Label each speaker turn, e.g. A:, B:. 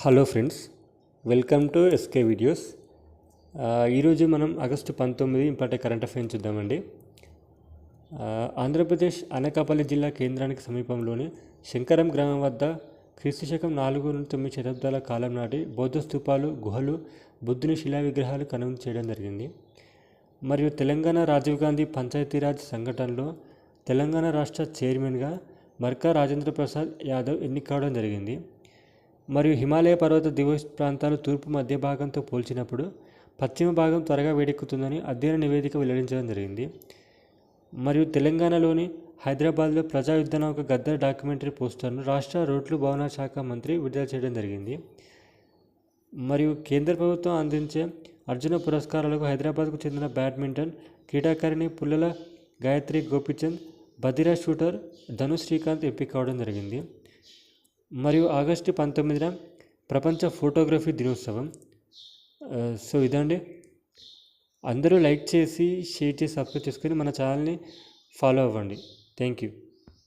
A: Hello friends, welcome to SK videos. ఈరోజు మనం August 19 important current affairs చూద్దామండి. ఆంధ్రప్రదేశ్ అనకాపల్లి జిల్లా కేంద్రానికి సమీపంలోని శంకరం గ్రామం వద్ద క్రీస్తుశకం 4-9 శతాబ్దాల కాలం నాటి బౌద్ధ స్తూపాలు, గుహలు, బుద్ధుని శిలా విగ్రహాలు కనుగొని చేయడం జరిగింది. మరియు తెలంగాణ రాజీవ్ గాంధీ పంచాయతీరాజ్ సంఘటనలో తెలంగాణ రాష్ట్ర చైర్మన్గా మర్కా రాజేంద్ర ప్రసాద్ యాదవ్ ఎన్నిక కావడం జరిగింది. మరియు హిమాలయ పర్వత దిగువ ప్రాంతాలు తూర్పు మధ్య భాగంతో పోల్చినప్పుడు పశ్చిమ భాగం త్వరగా వేడెక్కుతుందని అధ్యయన నివేదిక వెల్లడించడం జరిగింది. మరియు తెలంగాణలోని హైదరాబాద్లో ప్రజా యుద్ధ నౌక గద్దర్ డాక్యుమెంటరీ పోస్టర్ను రాష్ట్ర రోడ్లు భవన శాఖ మంత్రి విడుదల చేయడం జరిగింది. మరియు కేంద్ర ప్రభుత్వం అందించే అర్జున పురస్కారాలకు హైదరాబాద్కు చెందిన బ్యాడ్మింటన్ క్రీడాకారిణి పుల్లల గాయత్రి గోపిచంద్, బదిరా షూటర్ ధను శ్రీకాంత్ ఎంపిక కావడం జరిగింది. మరియు ఆగస్టు 19 ప్రపంచ ఫోటోగ్రఫీ దినోత్సవం. సో ఇదండి, అందరూ లైక్ చేసి, షేర్ చేసి, సబ్స్క్రైబ్ చేసుకొని మన ఛానల్ని ఫాలో అవ్వండి. Thank you.